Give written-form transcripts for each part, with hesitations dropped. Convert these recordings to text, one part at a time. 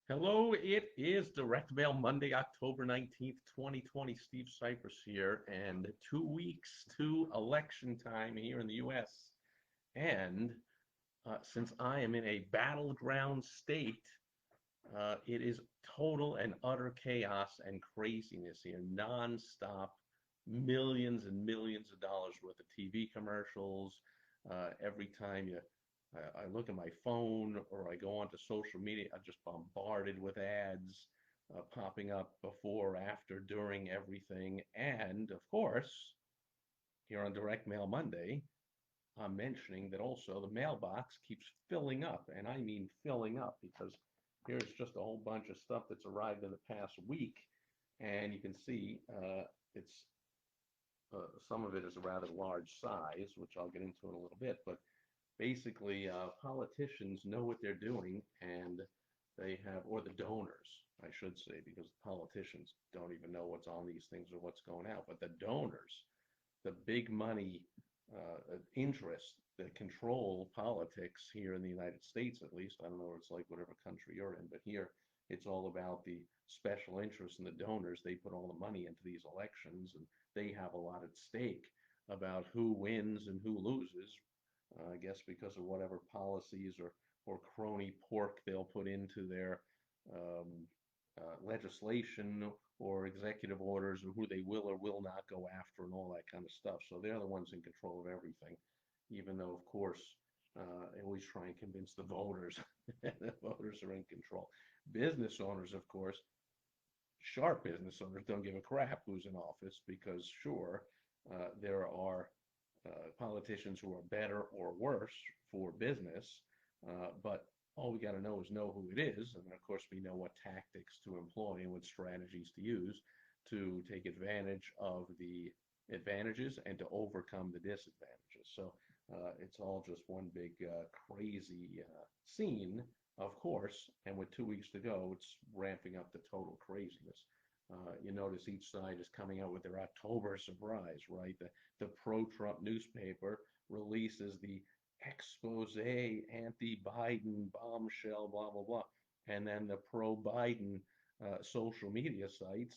Hello, it is Direct Mail Monday, October 19th, 2020. Steve Sipress here, and 2 weeks to election time here in the U.S. And since I am in a battleground state, it is total and utter chaos and craziness here, nonstop, millions and millions of dollars worth of TV commercials. Every time I look at my phone or I go onto social media, I'm just bombarded with ads popping up before, after, during everything. And of course, here on Direct Mail Monday, I'm mentioning that also the mailbox keeps filling up, and I mean filling up, because here's just a whole bunch of stuff that's arrived in the past week, and you can see it's some of it is a rather large size, which I'll get into in a little bit, but basically politicians know what they're doing, and they have, or the donors, I should say, because the politicians don't even know what's on these things or what's going out, but the donors, the big money interests that control politics here in the United States, at least. I don't know what it's like, whatever country you're in, but here it's all about the special interests and the donors. They put all the money into these elections, and they have a lot at stake about who wins and who loses. I guess because of whatever policies or crony pork they'll put into their um, legislation or executive orders, and who they will or will not go after, and all that kind of stuff. So they're the ones in control of everything, even though, of course, they always try and convince the voters that the voters are in control. Business owners, of course, sharp business owners, don't give a crap who's in office, because sure, there are politicians who are better or worse for business, but all we got to know who it is, and of course we know what tactics to employ and what strategies to use to take advantage of the advantages and to overcome the disadvantages. So it's all just one big crazy scene, of course, and with 2 weeks to go, it's ramping up to total craziness. You notice each side is coming out with their October surprise, right? The pro-Trump newspaper releases the expose anti-Biden bombshell, blah, blah, blah. And then the pro-Biden social media sites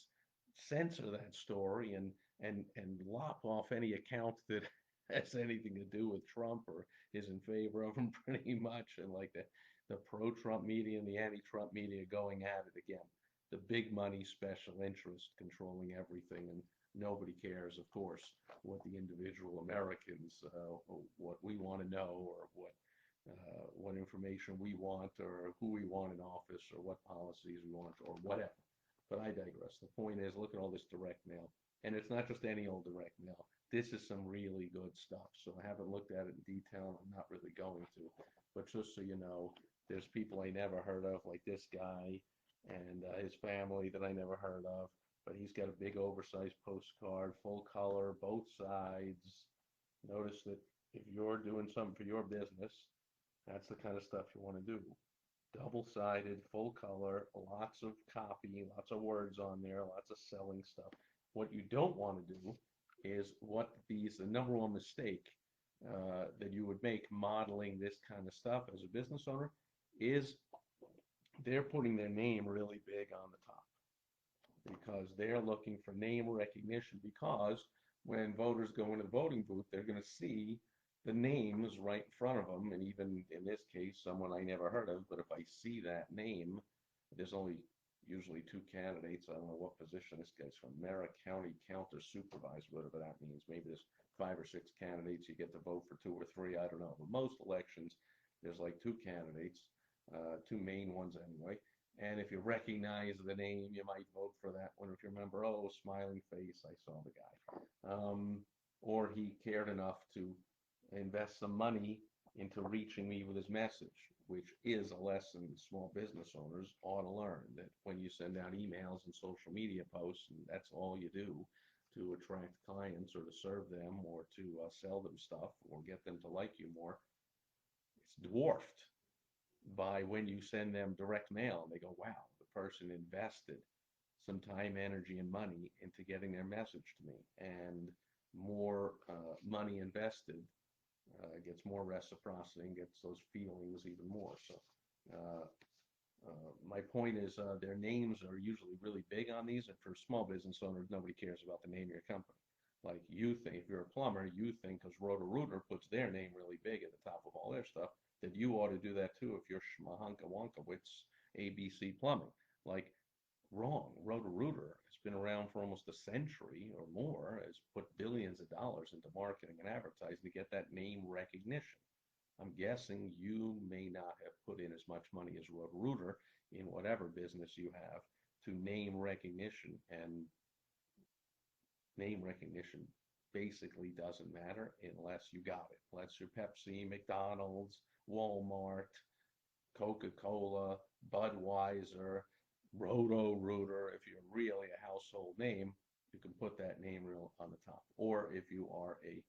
censor that story and lop off any account that has anything to do with Trump or is in favor of him, pretty much. And like the pro-Trump media and the anti-Trump media going at it again. The big money special interest controlling everything, and nobody cares, of course, what the individual Americans, what we want to know, or what information we want, or who we want in office, or what policies we want, or whatever. But I digress. The point is, look at all this direct mail, and it's not just any old direct mail. This is some really good stuff. So I haven't looked at it in detail. I'm not really going to, but just so you know, there's people I never heard of, like this guy and his family that I never heard of. But he's got a big oversized postcard, full color, both sides. Notice that if you're doing something for your business, that's the kind of stuff you want to do. Double-sided, full color, lots of copy, lots of words on there, lots of selling stuff. What you don't want to do is the number one mistake that you would make modeling this kind of stuff as a business owner is they're putting their name really big on the top, because they're looking for name recognition, because when voters go into the voting booth, they're going to see the names right in front of them. And even in this case, someone I never heard of, but if I see that name, there's only usually two candidates. I don't know what position this guy's from, Merritt County Counter Supervisor, whatever that means. Maybe there's 5 or 6 candidates. You get to vote for 2 or 3. I don't know. But most elections, there's like 2 candidates, 2 main ones anyway. And if you recognize the name, you might vote for that one. If you remember, oh, smiling face, I saw the guy. Or he cared enough to invest some money into reaching me with his message, which is a lesson small business owners ought to learn, that when you send out emails and social media posts, and that's all you do to attract clients or to serve them or to sell them stuff or get them to like you more, it's dwarfed by when you send them direct mail and they go, wow, the person invested some time, energy, and money into getting their message to me. And more money invested gets more reciprocity and gets those feelings even more. So My point is, their names are usually really big on these, and for small business owners, nobody cares about the name of your company. Like you think, if you're a plumber, you think because Roto-Rooter puts their name really big at the top of all their stuff, that you ought to do that too if you're Schmahunka Wonkowitz ABC Plumbing. Like, wrong. Roto-Rooter has been around for almost a century or more, has put billions of dollars into marketing and advertising to get that name recognition. I'm guessing you may not have put in as much money as Roto-Rooter in whatever business you have to name recognition, and name recognition basically doesn't matter unless you got it. Unless you're Pepsi, McDonald's, Walmart, Coca-Cola, Budweiser, Roto-Rooter. If you're really a household name, you can put that name real on the top. Or if you are a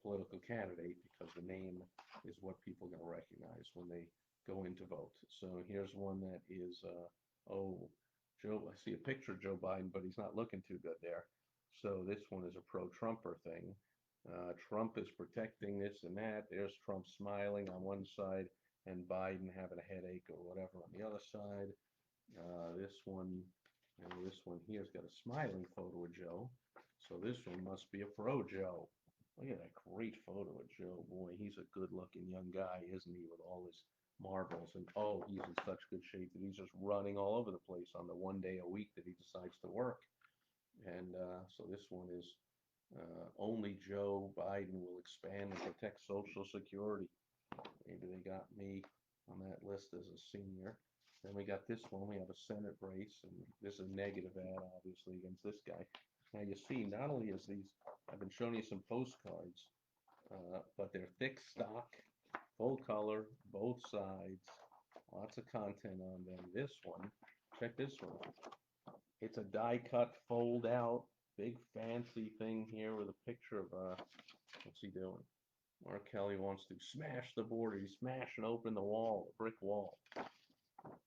political candidate, because the name is what people are going to recognize when they go in to vote. So here's one that is, oh, Joe, I see a picture of Joe Biden, but he's not looking too good there. So this one is a pro-Trumper thing. Trump is protecting this and that. There's Trump smiling on one side and Biden having a headache or whatever on the other side. This one, and this one here's got a smiling photo of Joe. So this one must be a pro Joe. Look at that great photo of Joe. Boy, he's a good-looking young guy, isn't he, with all his marbles. And oh, he's in such good shape that he's just running all over the place on the one day a week that he decides to work. And so this one is only Joe Biden will expand and protect Social Security. Maybe they got me on that list as a senior. Then we got this one. We have a Senate race, and this is a negative ad, obviously, against this guy. Now you see, not only is these, I've been showing you some postcards, but they're thick stock, full color, both sides, lots of content on them. This one, check this one. It's a die cut, fold out, big fancy thing here with a picture of, what's he doing? Mark Kelly wants to smash the border. He's smashing open the wall, the brick wall,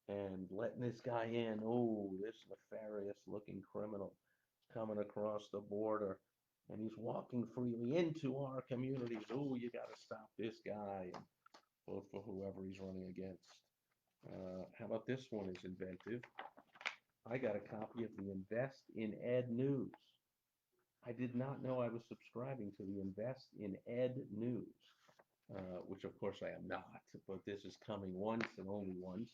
and letting this guy in. Oh, this nefarious looking criminal coming across the border, and he's walking freely into our communities. Oh, you got to stop this guy and vote for whoever he's running against. How about this one is inventive? I got a copy of the Invest in Ed News. I did not know I was subscribing to the Invest in Ed News, which of course I am not, but this is coming once and only once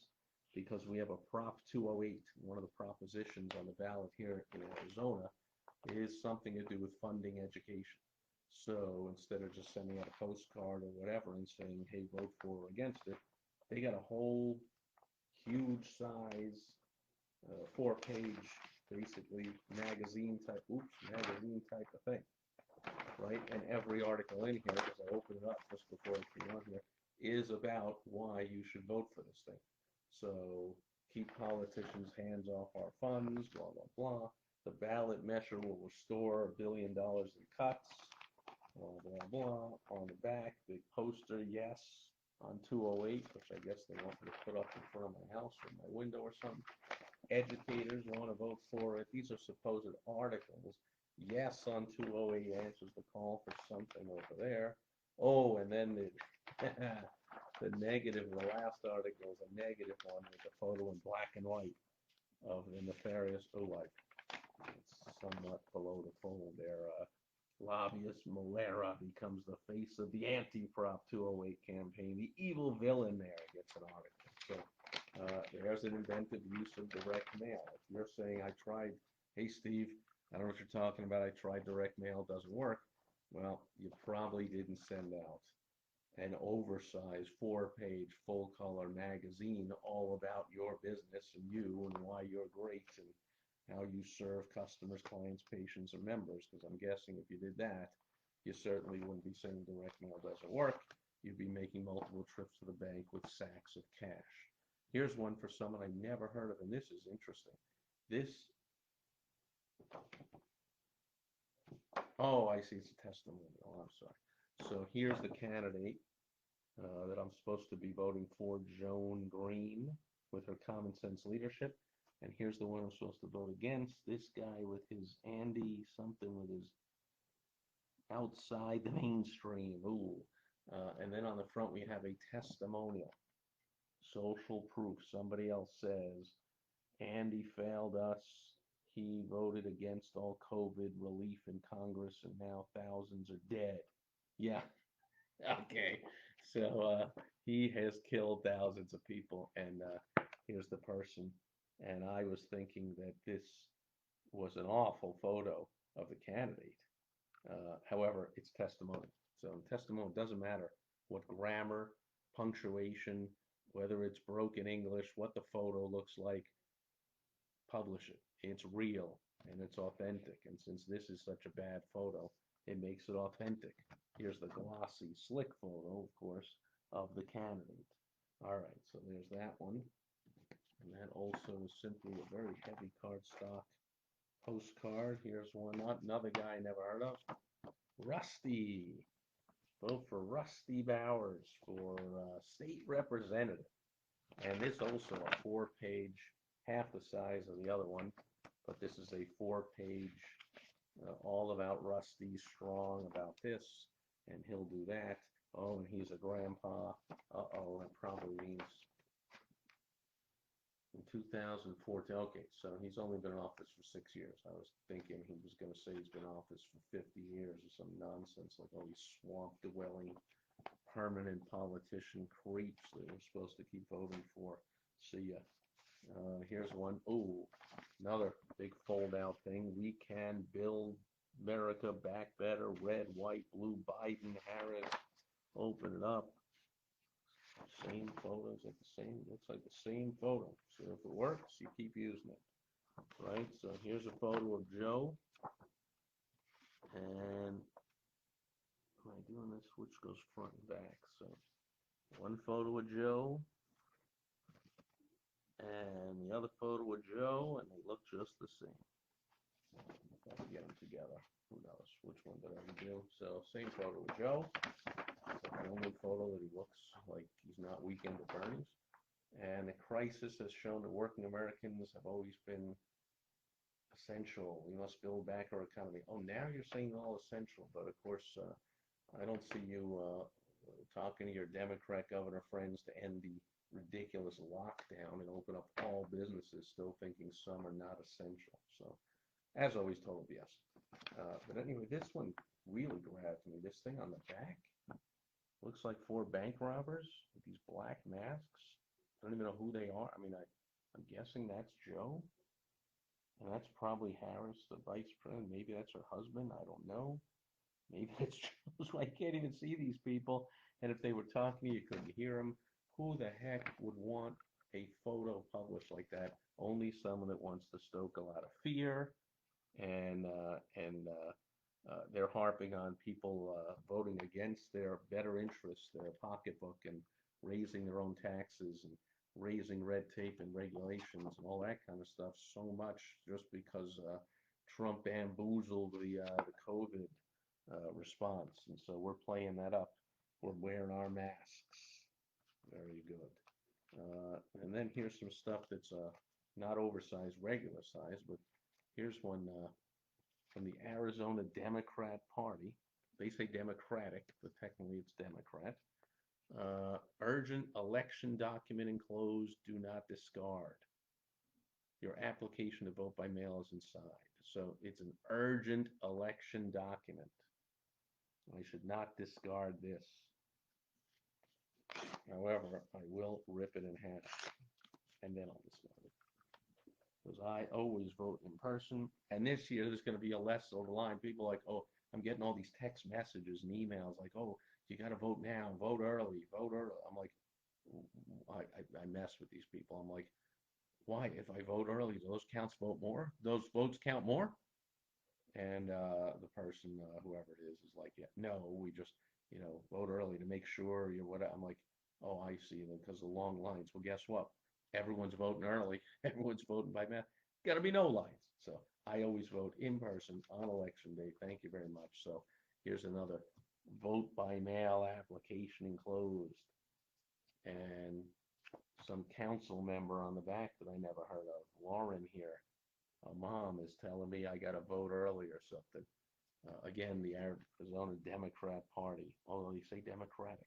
because we have a Prop 208. One of the propositions on the ballot here in Arizona is something to do with funding education. So instead of just sending out a postcard or whatever and saying, hey, vote for or against it, they got a whole huge size, 4-page, basically magazine type of thing, right? And every article in here, because I opened it up just before I came on here, is about why you should vote for this thing. So keep politicians' hands off our funds, blah, blah, blah. The ballot measure will restore $1 billion in cuts, blah, blah, blah. On the back, big poster, yes, on 208, which I guess they want me to put up in front of my house or my window or something. Educators want to vote for it. These are supposed articles. Yes, on 208 answers the call for something over there. Oh, and then the negative, the last article is a negative one with a photo in black and white of the nefarious, it's somewhat below the fold there. Lobbyist Malera becomes the face of the anti-Prop 208 campaign. The evil villain there gets an article. So there's an inventive use of direct mail. If you're saying, I tried, hey, Steve, I don't know what you're talking about. I tried direct mail, doesn't work. Well, you probably didn't send out an oversized 4-page full-color magazine all about your business and you and why you're great and how you serve customers, clients, patients, or members. Because I'm guessing if you did that, you certainly wouldn't be saying direct mail doesn't work. You'd be making multiple trips to the bank with sacks of cash. Here's one for someone I never heard of, and this is interesting. Oh, I see, it's a testimonial. I'm sorry. So here's the candidate that I'm supposed to be voting for, Joan Green, with her common sense leadership. And here's the one I'm supposed to vote against, this guy with his Andy something with his outside the mainstream. Ooh. And then on the front we have a testimonial. social proof. Somebody else says, Andy failed us. He voted against all COVID relief in Congress, and now thousands are dead. Yeah, okay. So he has killed thousands of people, and here's the person. And I was thinking that this was an awful photo of the candidate. However, it's testimonial. So testimonial doesn't matter what grammar, punctuation, whether it's broken English, what the photo looks like, publish it. It's real and it's authentic. And since this is such a bad photo, it makes it authentic. Here's the glossy, slick photo, of course, of the candidate. All right, so there's that one. And that also is simply a very heavy cardstock postcard. Here's one, not another guy I never heard of. Rusty. Vote for Rusty Bowers for state representative. And this also a four-page, half the size of the other one, but this is a four-page, all about Rusty, strong about this, and he'll do that. Oh, and he's a grandpa. Uh-oh, that probably means in 2014. Okay, so he's only been in office for 6 years. I was thinking he was going to say he's been in office for 50 years or some nonsense, like all these swamp-dwelling permanent politician creeps that we're supposed to keep voting for. See ya. Here's one. Oh, another big fold-out thing. We can build America back better. Red, white, blue, Biden, Harris. Open it up. Same photos, like the same. Looks like the same photo. So if it works, you keep using it, right? So here's a photo of Joe, and am I doing this? Which goes front and back? So one photo of Joe, and the other photo of Joe, and they look just the same. If I can get them together, who knows which one did I do? So same photo of Joe. It's like the only photo that he looks like he's not Weekend at Bernie's. And the crisis has shown that working Americans have always been essential. We must build back our economy. Oh, now you're saying all essential, but of course, I don't see you talking to your Democrat governor friends to end the ridiculous lockdown and open up all businesses, still thinking some are not essential. So, as always, total BS. But anyway, this one really grabbed me. This thing on the back looks like four bank robbers with these black masks. I don't even know who they are. I mean, I'm guessing that's Joe. And that's probably Harris, the vice president. Maybe that's her husband. I don't know. Maybe that's Joe's. I can't even see these people. And if they were talking to you, you couldn't hear them. Who the heck would want a photo published like that? Only someone that wants to stoke a lot of fear, and they're harping on people voting against their better interests, their pocketbook, and raising their own taxes and raising red tape and regulations and all that kind of stuff so much just because Trump bamboozled the COVID response. And so we're playing that up. We're wearing our masks. Very good. And then here's some stuff that's not oversized, regular size, but here's one from the Arizona Democrat Party. They say Democratic, but technically it's Democrat. Urgent election document enclosed, do not discard. Your application to vote by mail is inside. So it's an urgent election document. I should not discard this. However, I will rip it in half and then I'll discard it. Because I always vote in person. And this year there's going to be a less over the line. People are like, oh, I'm getting all these text messages and emails like, oh, you got to vote now, vote early, vote early. I'm like, I mess with these people. I'm like, why? If I vote early, do those counts vote more? Those votes count more? And the person, whoever it is like, yeah, no, we just, vote early to make sure you're what. I'm like, oh, I see, because of the long lines. Well, guess what? Everyone's voting early. Everyone's voting by mail. Got to be no lines. So I always vote in person on election day. Thank you very much. So here's another vote by mail application enclosed. And some council member on the back that I never heard of, Lauren here. A mom is telling me I got to vote early or something. Again, the Arizona Democrat Party, although they say Democratic.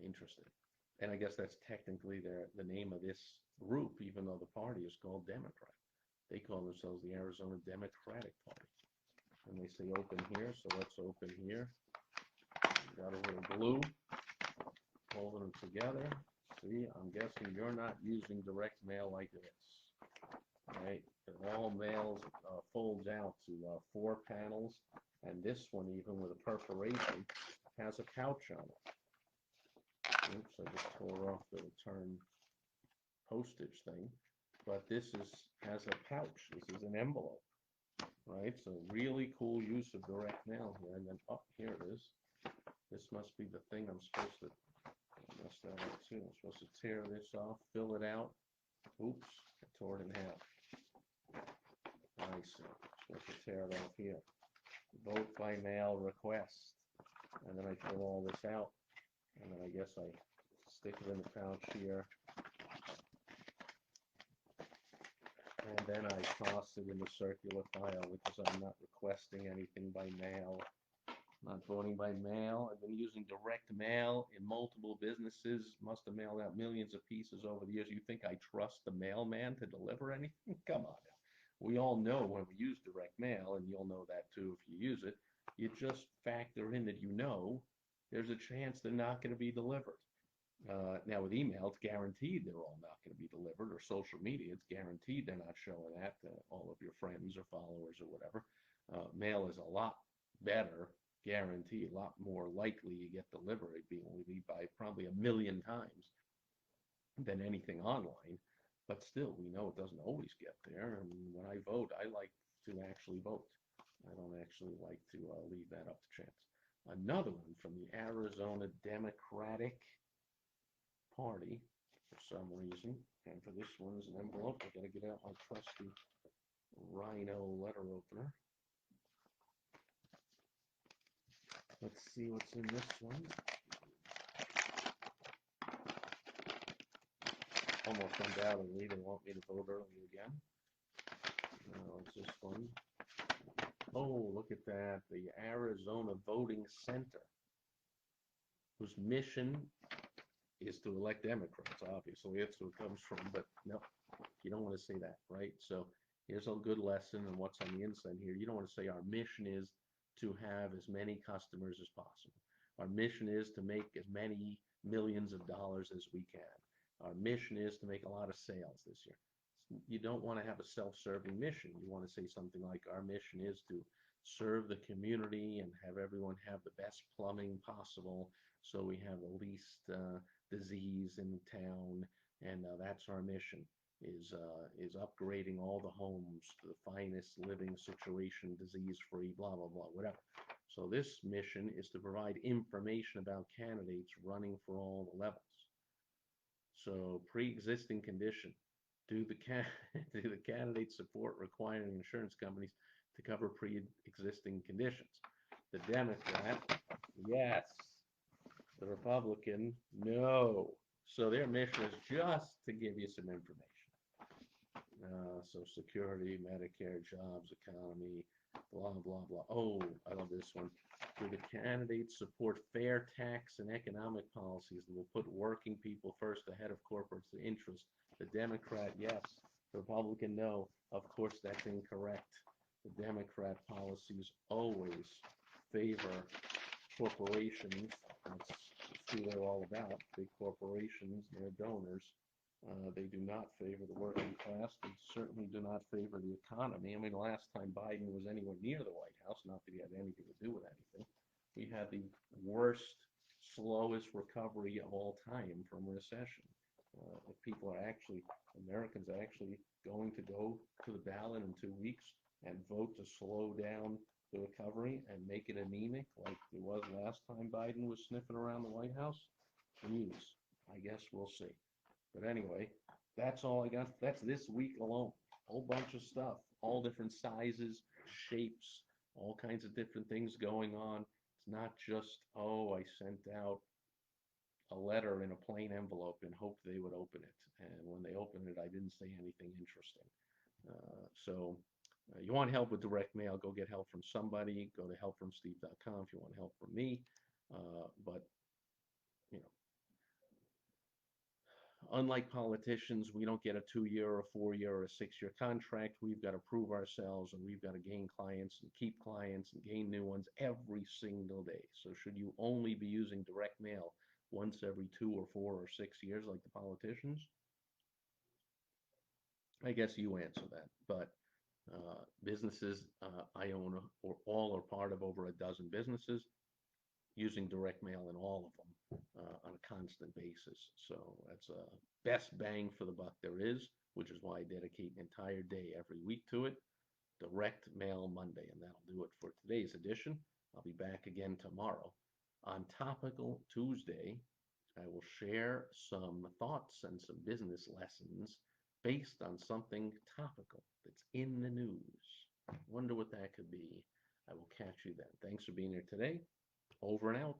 Interesting. And I guess that's technically the name of this group, even though the party is called Democrat. They call themselves the Arizona Democratic Party. And they say open here, so let's open here. Got a little glue, holding them together. See, I'm guessing you're not using direct mail like this, right? It all mails folds out to 4 panels, and this one, even with a perforation, has a pouch on it. Oops, I just tore off the return postage thing, but this has a pouch. This is an envelope, right? So really cool use of direct mail here. And then up here it is. This must be the thing I'm supposed to mess that up too. I'm supposed to tear this off, fill it out. Oops, I tore it in half. I see. I'm supposed to tear it off here. Vote by mail request. And then I fill all this out. And then I guess I stick it in the pouch here. And then I toss it in the circular file because I'm not requesting anything by mail. Not voting by mail. I've been using direct mail in multiple businesses. Must have mailed out millions of pieces over the years. You think I trust the mailman to deliver anything? Come on now. We all know when we use direct mail, and you'll know that too if you use it, you just factor in that you know there's a chance they're not going to be delivered. Now with email, it's guaranteed they're all not going to be delivered, or social media, it's guaranteed they're not showing that to all of your friends or followers or whatever. Mail is a lot better guarantee, a lot more likely you get delivered, being by probably a million times than anything online. But still, we know it doesn't always get there. And when I vote, I like to actually vote. I don't actually like to leave that up to chance. Another one from the Arizona Democratic Party for some reason. And for this one's an envelope. I gotta get out my trusty Rhino letter opener. Let's see what's in this one. Almost undoubtedly they want me to vote early again. What's this one? Oh, look at that. The Arizona Voting Center, whose mission is to elect Democrats, obviously. That's where it comes from. But no, you don't want to say that, right? So here's a good lesson on what's on the inside here. You don't want to say our mission is to have as many customers as possible. Our mission is to make as many millions of dollars as we can. Our mission is to make a lot of sales this year. You don't want to have a self-serving mission. You want to say something like our mission is to serve the community and have everyone have the best plumbing possible so we have the least disease in town, and that's our mission is upgrading all the homes to the finest living situation, disease-free, blah, blah, blah, whatever. So this mission is to provide information about candidates running for all the levels. So pre-existing condition. Do the, do the candidates support requiring insurance companies to cover pre-existing conditions? The Democrat, yes. The Republican, no. So their mission is just to give you some information. Social Security, Medicare, jobs, economy, blah, blah, blah. Oh, I love this one. Do the candidates support fair tax and economic policies that will put working people first ahead of corporate interests? The Democrat, yes. The Republican, no. Of course, that's incorrect. The Democrat policies always favor corporations. That's who they're all about. Big corporations, they're donors. They do not favor the working class. They certainly do not favor the economy. I mean, the last time Biden was anywhere near the White House, not that he had anything to do with anything, we had the worst, slowest recovery of all time from recession. If people are actually, Americans are actually going to go to the ballot in 2 weeks and vote to slow down the recovery and make it anemic like it was last time Biden was sniffing around the White House, geez, I guess we'll see. But anyway, that's all I got. That's this week alone. Whole bunch of stuff, all different sizes, shapes, all kinds of different things going on. It's not just, oh, I sent out a letter in a plain envelope and hoped they would open it. And when they opened it, I didn't say anything interesting. You want help with direct mail, go get help from somebody. Go to helpfromsteve.com if you want help from me. But, you know, Unlike politicians, we don't get a 2 year or 4 year or a 6 year contract. We've got to prove ourselves and we've got to gain clients and keep clients and gain new ones every single day. So, should you only be using direct mail once every 2 or 4 or 6 years like the politicians? I guess you answer that. But businesses I own or all are part of over a dozen businesses using direct mail in all of them on a constant basis. So that's a best bang for the buck there is, which is why I dedicate an entire day every week to it. Direct Mail Monday, and that'll do it for today's edition. I'll be back again tomorrow. On Topical Tuesday, I will share some thoughts and some business lessons based on something topical that's in the news. Wonder what that could be. I will catch you then. Thanks for being here today. Over and out.